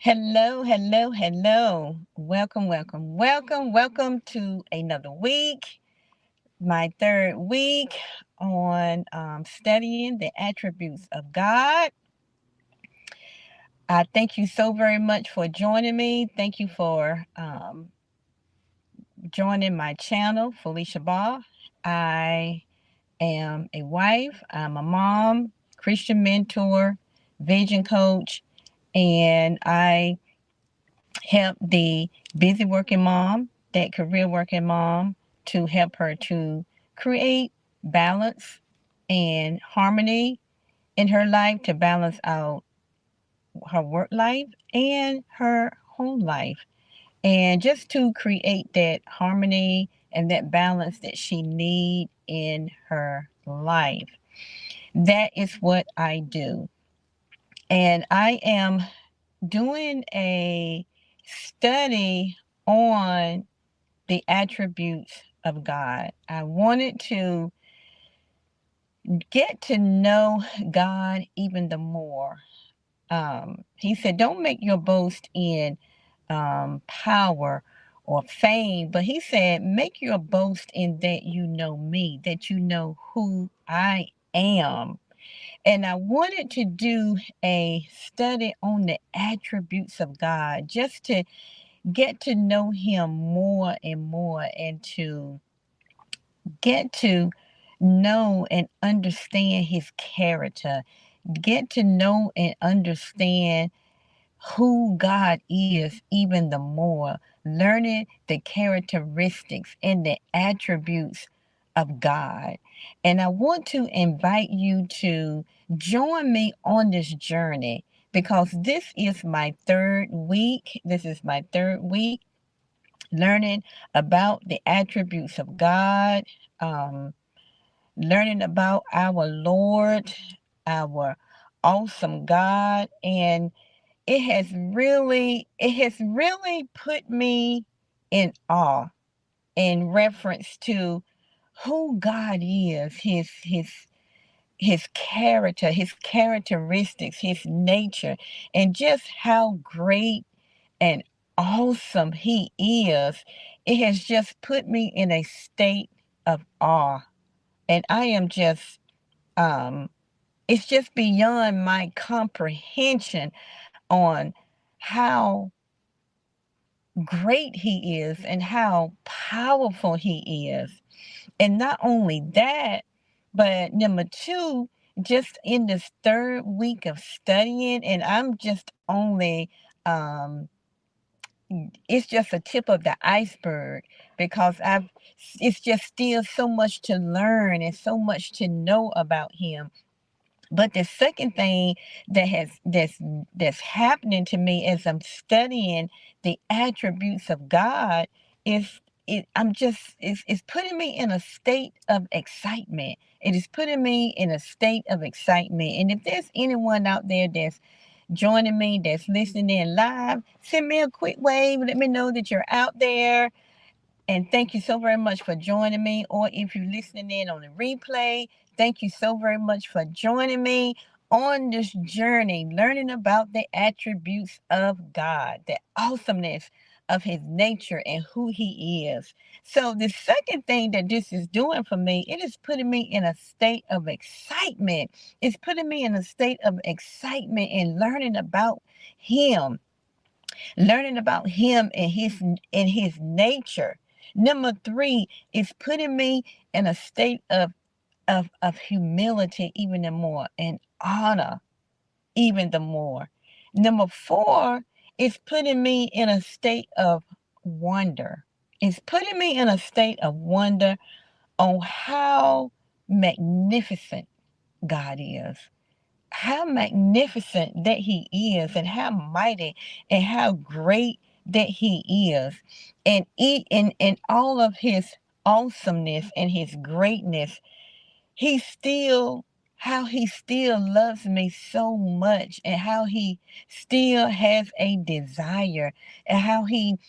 Hello, hello, hello. Welcome, welcome, welcome, welcome to another week, my third week on studying the attributes of God. I thank you so very much for joining me. Thank you for joining my channel, Felicia Ball. I am a wife, I'm a mom, Christian mentor, vision coach, and I help the busy working mom, that career working mom, to help her to create balance and harmony in her life, to balance out her work life and her home life, and just to create that harmony and that balance that she needs in her life. That is what I do. And I am doing a study on the attributes of God. I wanted to get to know God even the more. He said, don't make your boast in power or fame, but he said, make your boast in that you know me, that you know who I am. And I wanted to do a study on the attributes of God just to get to know him more and more, and to get to know and understand his character, get to know and understand who God is even the more, learning the characteristics and the attributes of God. And I want to invite you to join me on this journey, because this is my third week. This is my third week learning about the attributes of God, um, learning about our Lord, our awesome God. And it has really put me in awe in reference to who God is, his character, his characteristics, his nature, and just how great and awesome he is. It has just put me in a state of awe. And I am just it's just beyond my comprehension on how great he is and how powerful he is. And not only that, but number two, just in this third week of studying, and I'm just only it's just a tip of the iceberg, because it's just still so much to learn and so much to know about him. But the second thing that's happening to me as I'm studying the attributes of God is it's putting me in a state of excitement. It is putting me in a state of excitement. And if there's anyone out there that's joining me, that's listening in live, send me a quick wave. Let me know that you're out there. And thank you so very much for joining me. Or if you're listening in on the replay, thank you so very much for joining me on this journey, learning about the attributes of God, the awesomeness of his nature and who he is. So the second thing that this is doing for me, it is putting me in a state of excitement. It's putting me in a state of excitement and learning about him and his nature. Number three is putting me in a state of humility even the more, and honor even the more. Number four is putting me in a state of wonder. It's putting me in a state of wonder on how magnificent God is, how magnificent that he is, and how mighty and how great that he is, and in all of his awesomeness and his greatness. He still How he still loves me so much, and how he still has a desire, and how he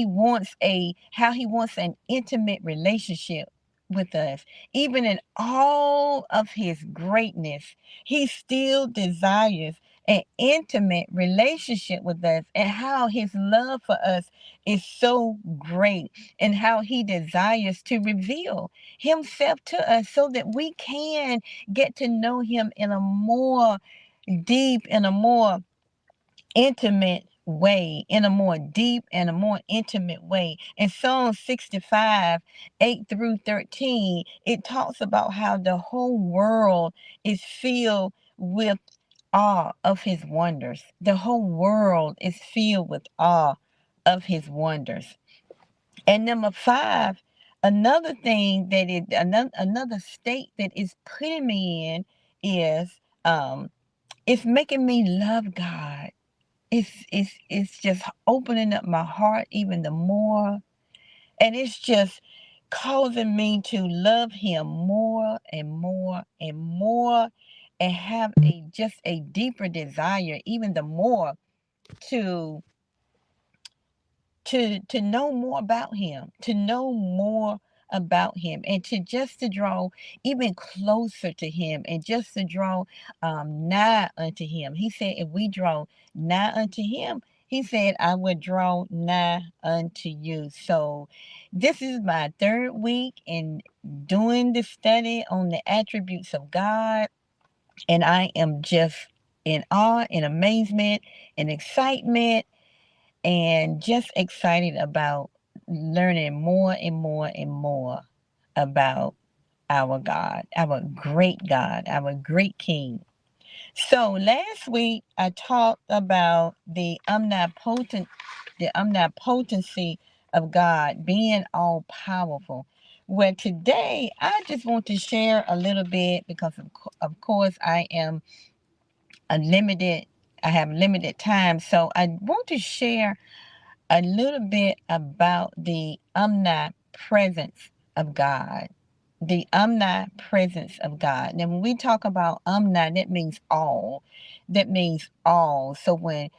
wants an intimate relationship with us. Even in all of his greatness, he still desires an intimate relationship with us, and how his love for us is so great, and how he desires to reveal himself to us so that we can get to know him in a more deep, in a more intimate way, in a more deep and a more intimate way. In Psalm 65, 8 through 13, it talks about how the whole world is filled with awe of his wonders. The whole world is filled with awe of his wonders. And number 5, another thing that it another state that is putting me in is it's making me love God. It's just opening up my heart even the more, and it's just causing me to love him more and more and more, and have a just a deeper desire even the more to to know more about him, to know more about him, and to just to draw even closer to him, and just to draw nigh unto him. He said if we draw nigh unto him, he said I would draw nigh unto you. So this is my third week in doing the study on the attributes of God, and I am just in awe, in amazement, in excitement, and just excited about learning more and more and more about our God, our great God, our great King. So last week I talked about the omnipotency of God being all powerful. Well, today I just want to share a little bit because of course I have limited time. So I want to share a little bit about the omnipresence of God. The omnipresence of God. Now, when we talk about omni, that means all. That means all. So when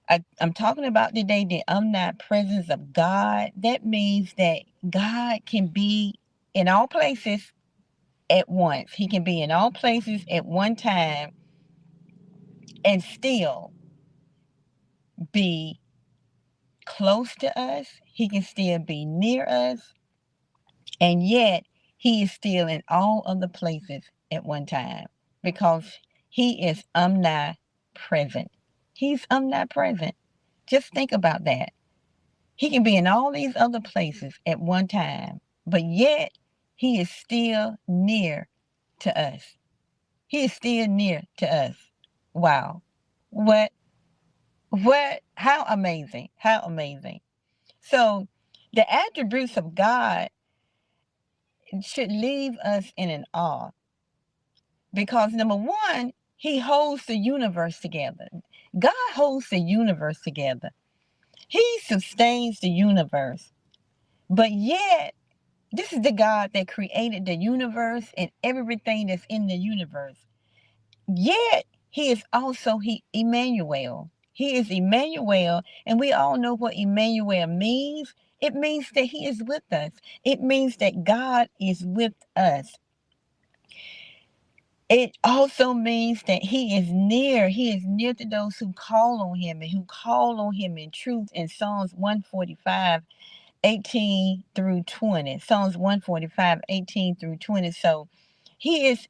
I'm talking about today the omnipresence of God, that means that God can be in all places at once. He can be in all places at one time and still be close to us. He can still be near us, and yet he is still in all of the places at one time because he is omnipresent. He's omnipresent. Just think about that. He can be in all these other places at one time, but yet he is still near to us. He is still near to us. Wow. What how amazing. How amazing. So the attributes of God should leave us in an awe because number one, he holds the universe together. God holds the universe together. He sustains the universe. But yet, this is the God that created the universe and everything that's in the universe. Yet, he is also Emmanuel. He is Emmanuel, and we all know what Emmanuel means. It means that he is with us. It means that God is with us. It also means that he is near. He is near to those who call on him and who call on him in truth in Psalms 145, 18 through 20. Psalms 145, 18 through 20. So he is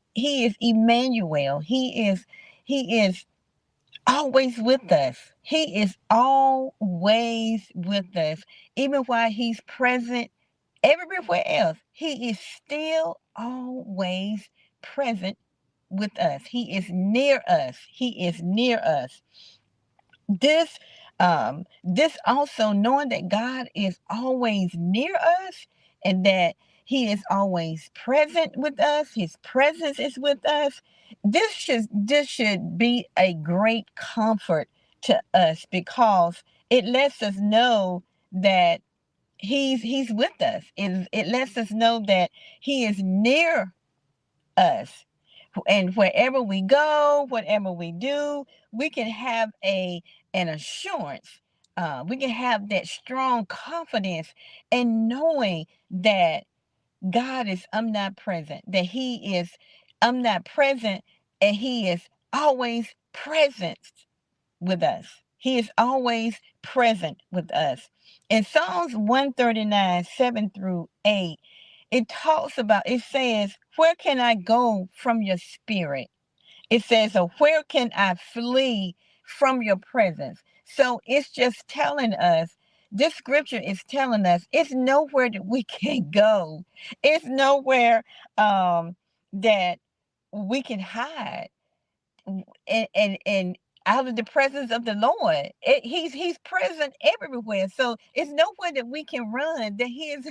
Emmanuel. He is always with us. He is always with us. Even while he's present everywhere else, he is still always present with us. He is near us. He is near us. This this also knowing that God is always near us and that he is always present with us, his presence is with us. This should be a great comfort to us because it lets us know that he's with us. It lets us know that he is near us, and wherever we go, whatever we do, we can have an assurance. We can have that strong confidence in knowing that God is omnipresent, that he is omnipresent, and he is always present with us. He is always present with us. In Psalms 139, 7 through 8, it says, where can I go from your spirit? It says, where can I flee from your presence? So it's just telling us, this scripture is telling us it's nowhere that we can go. It's nowhere that we can hide and out of the presence of the Lord. He's present everywhere. So it's nowhere that we can run that he is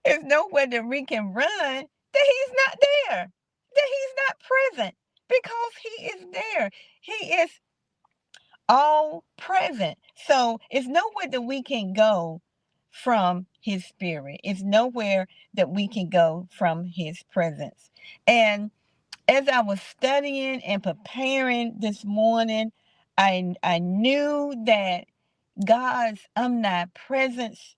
it's nowhere that we can run that he's not there, that he's not present, because he is there. He is all present. So it's nowhere that we can go from his spirit. It's nowhere that we can go from his presence. And as I was studying and preparing this morning, I knew that God's omnipresence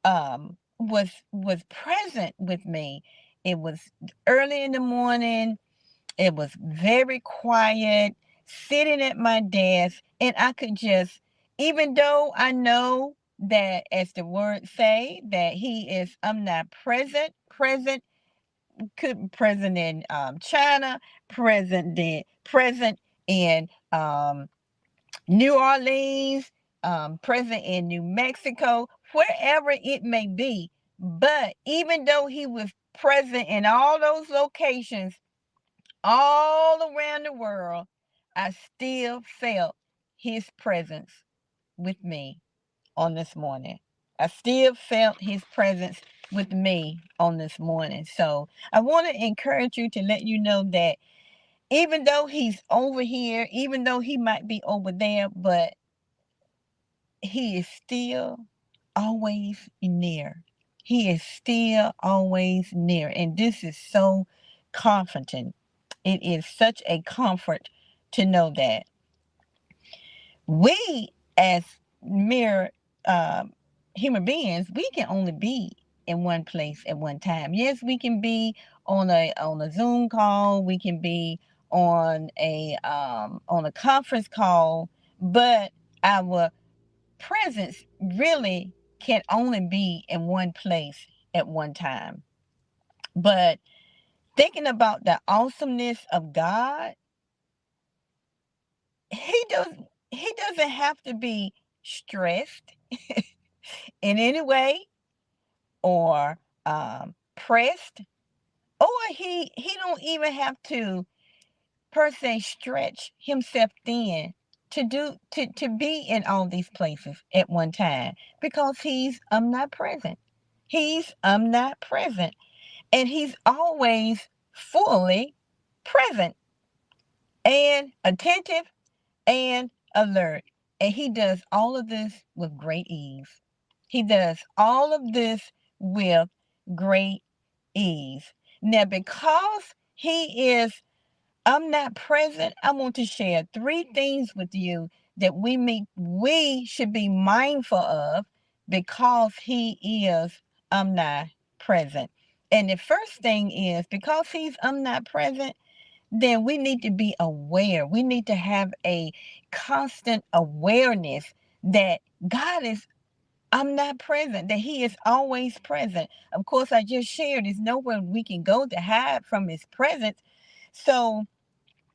was present with me. It was early in the morning. It was very quiet, sitting at my desk, and I could just, even though I know that, as the word say, that he is omnipresent, present in China, present in New Orleans, present in New Mexico, wherever it may be. But even though he was present in all those locations, all around the world, I still felt his presence with me on this morning. I still felt his presence with me on this morning. So I want to encourage you, to let you know that even though he's over here, even though he might be over there, but he is still always near. He is still always near. And this is so comforting. It is such a comfort to know that we, as mere human beings, we can only be in one place at one time. Yes, we can be on a Zoom call. We can be on a conference call, but our presence really can only be in one place at one time. But thinking about the awesomeness of God, he does he doesn't have to be stressed in any way, or pressed, or he don't even have to per se stretch himself thin to be in all these places at one time, because he's omnipresent. He's omnipresent, and he's always fully present and attentive and alert. And he does all of this with great ease. He does all of this with great ease. Now, because he is omnipresent, I want to share 3 things with you that we should be mindful of, because he is omnipresent. And the first thing is, because he's omnipresent, then we need to be aware. We need to have a constant awareness that God is omnipresent, that he is always present. Of course, I just shared, there's nowhere we can go to hide from his presence. So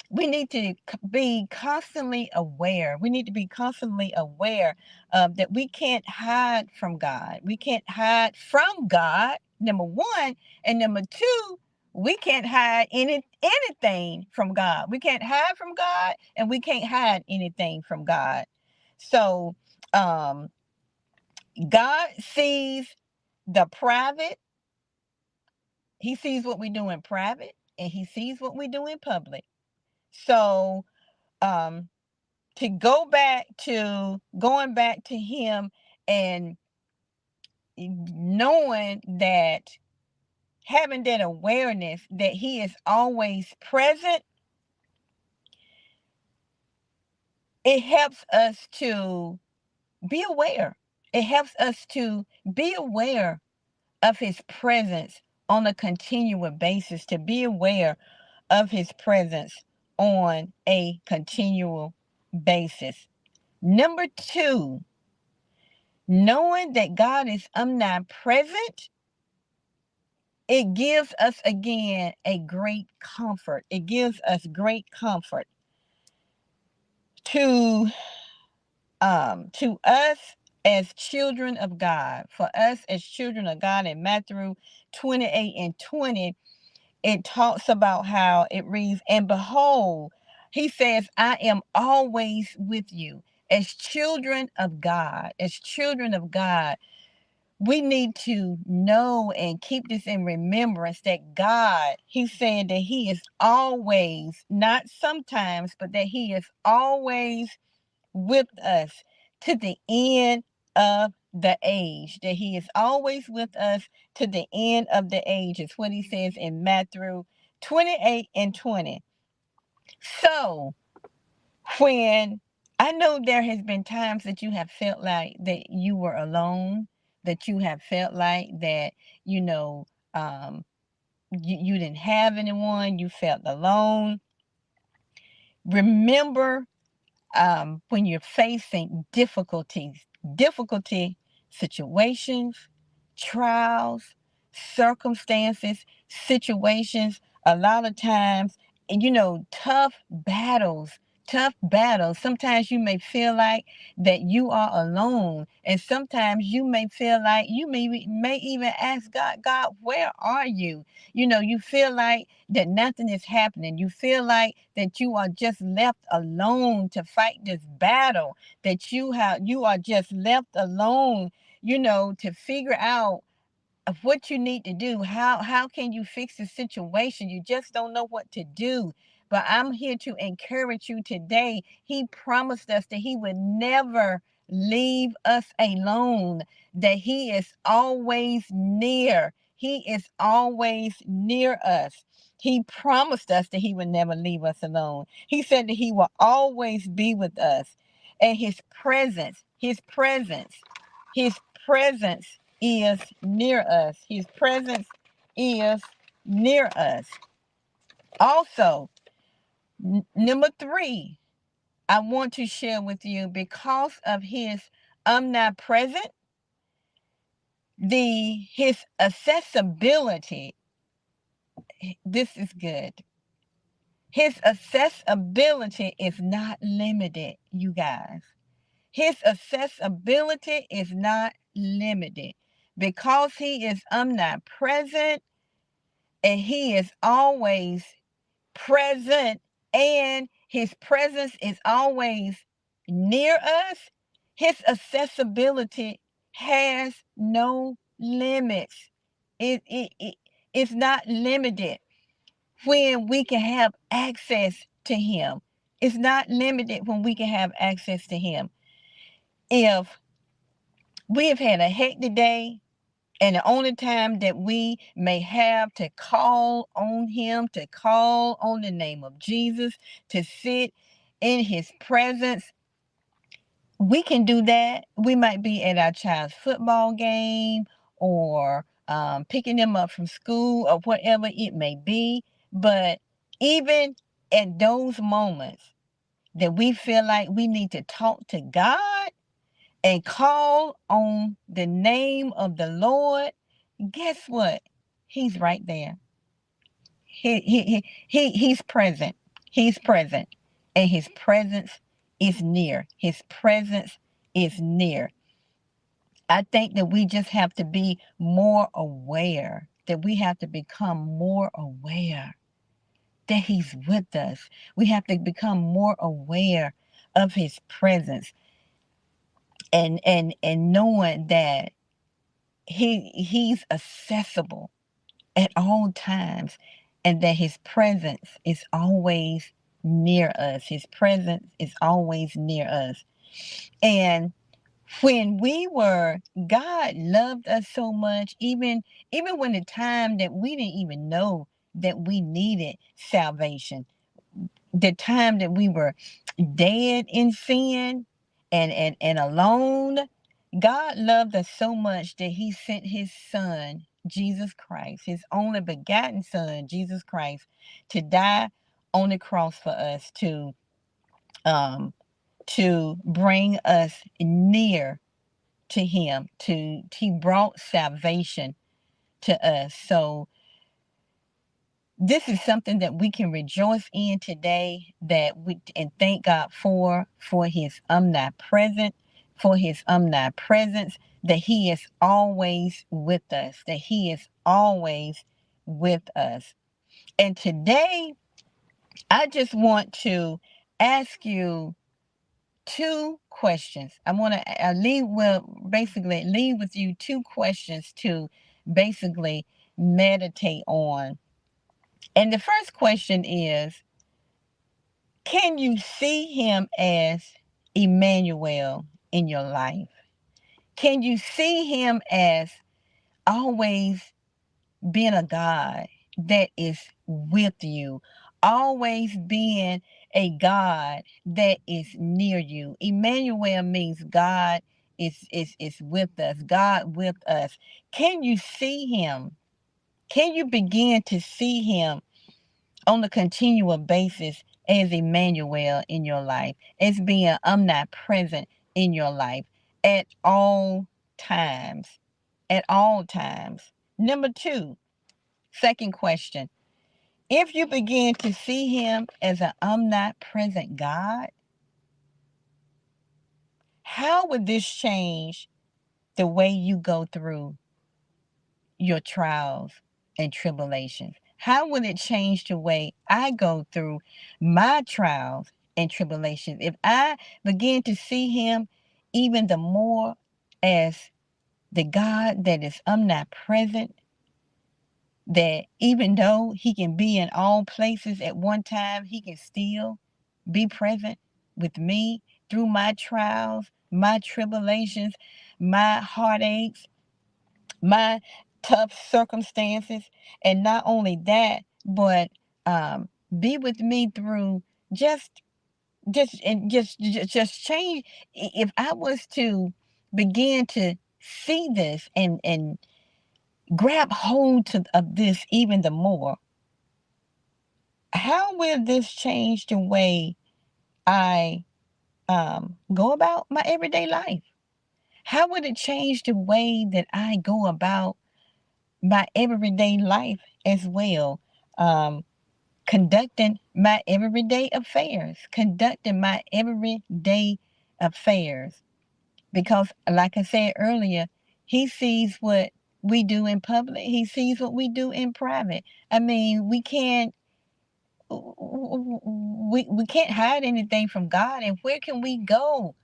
we need to be constantly aware. We need to be constantly aware that we can't hide from God. We can't hide from God, number one. And number two, we can't hide anything from God. We can't hide from God, and we can't hide anything from God. So um, God sees the private. He sees what we do in private, and he sees what we do in public. So um, to going back to him, and knowing that, having that awareness that he is always present, it helps us to be aware. It helps us to be aware of his presence on a continual basis, to be aware of his presence on a continual basis. Number two, knowing that God is omnipresent, it gives us again a great comfort. It gives us great comfort to us as children of God. For us as children of God, in Matthew 28:20, it talks about how it reads, and behold, he says, I am always with you. As children of God, we need to know and keep this in remembrance that God, he said that he is always, not sometimes, but that he is always with us to the end of the age. That he is always with us to the end of the age. It's what he says in Matthew 28:20. So, when I know there has been times that you have felt like that you were alone, that you have felt like that, you know, you didn't have anyone, you felt alone. Remember, when you're facing difficulty situations, trials, circumstances, situations, a lot of times, tough battles. Sometimes you may feel like that you are alone, and sometimes you may feel like you may even ask God, God, where are you? You feel like that nothing is happening. You feel like that you are just left alone to fight this battle, that you are just left alone, to figure out of what you need to do. How can you fix the situation? You just don't know what to do. But I'm here to encourage you today. He promised us that he would never leave us alone, that he is always near. He is always near us. He promised us that he would never leave us alone. He said that he will always be with us. And his presence is near us. His presence is near us. Also, number three, I want to share with you, because of his omnipresent, his accessibility. This is good. His accessibility is not limited, you guys. His accessibility is not limited because he is omnipresent and he is always present, and his presence is always near us. His accessibility has no limits. It's not limited when we can have access to him. It's not limited when we can have access to him. If we have had a hectic day, and the only time that we may have to call on him, to call on the name of Jesus, to sit in his presence, we can do that. We might be at our child's football game, or picking them up from school, or whatever it may be. But even at those moments that we feel like we need to talk to God and call on the name of the Lord, guess what? He's right there. He's present. He's present. And his presence is near. His presence is near. I think that we just have to be more aware, that we have to become more aware that he's with us. We have to become more aware of his presence, and knowing that he's accessible at all times, and that his presence is always near us. His presence is always near us. And God loved us so much, even when the time that we didn't even know that we needed salvation, the time that we were dead in sin and alone. God loved us so much that he sent his son, Jesus Christ, his only begotten son, Jesus Christ, to die on the cross for us to bring us near to him. He brought salvation to us. So this is something that we can rejoice in today, that we and thank God for his omnipresence, that he is always with us, that he is always with us. And today I just want to ask you two questions. I want to leave with you two questions to basically meditate on. And the first question is, can you see him as Emmanuel in your life? Can you see him as always being a God that is with you, always being a God that is near you? Emmanuel means God is with us, God with us. Can you see him? Can you begin to see him on a continual basis as Emmanuel in your life, as being omnipresent in your life at all times? At all times. Number two, second question. If you begin to see him as an omnipresent God, how would this change the way you go through your trials and tribulations? How will it change the way I go through my trials and tribulations if I begin to see him even the more as the God that is omnipresent, that even though he can be in all places at one time, he can still be present with me through my trials, my tribulations, my heartaches, my tough circumstances. And not only that, but be with me through just just change. If I was to begin to see this and grab hold of this even the more, how will this change the way I go about my everyday life? How would it change the way that I go about my everyday life as well? Conducting my everyday affairs, conducting my everyday affairs. Because, like I said earlier, he sees what we do in public, he sees what we do in private. I mean, we can't hide anything from God. And where can we go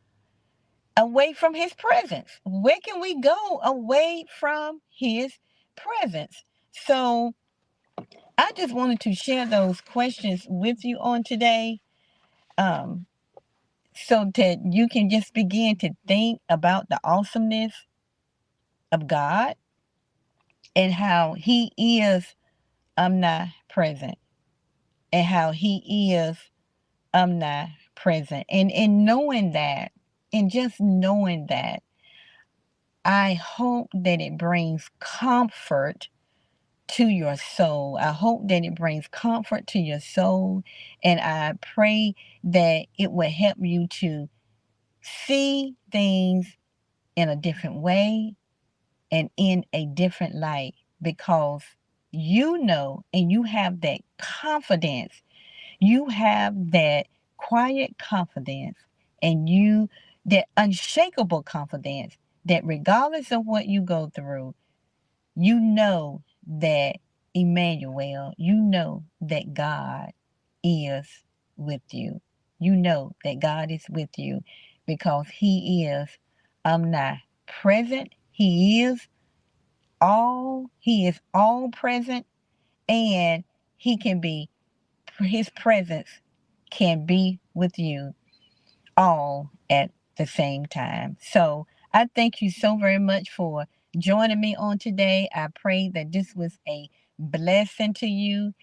away from his presence? Where can we go away from his presence? So I just wanted to share those questions with you on today, um, so that you can just begin to think about the awesomeness of God and how he is omnipresent and how he is omnipresent. And knowing that, and just knowing that, I hope that it brings comfort to your soul. I hope that it brings comfort to your soul. And I pray that it will help you to see things in a different way and in a different light, because you know and you have that confidence. You have that quiet confidence, and that unshakable confidence that regardless of what you go through, you know that Emmanuel, you know that God is with you. You know that God is with you because he is omnipresent. He is all present, and his presence can be with you all at the same time. So I thank you so very much for joining me on today. I pray that this was a blessing to you.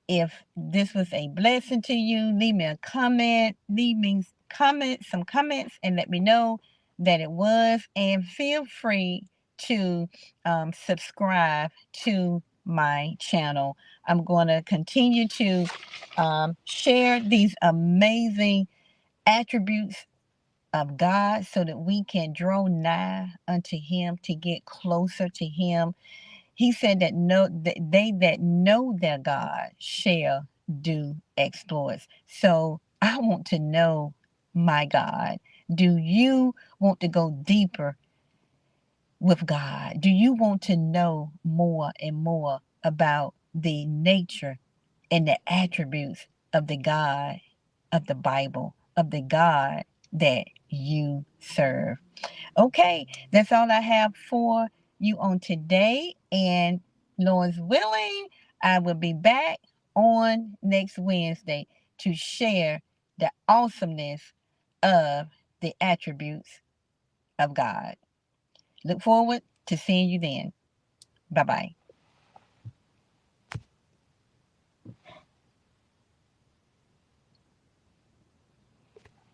If this was a blessing to you, leave me a comment, some comments, and let me know that it was. And feel free to subscribe to my channel. I'm going to continue to share these amazing attributes of God so that we can draw nigh unto him, to get closer to him. He said that they that know their God shall do exploits. So I want to know my God. Do you want to go deeper with God? Do you want to know more and more about the nature and the attributes of the God of the Bible, of the God that you serve? Okay, that's all I have for you on today. And Lord's willing, I will be back on next Wednesday to share the awesomeness of the attributes of God. Look forward to seeing you then. Bye bye.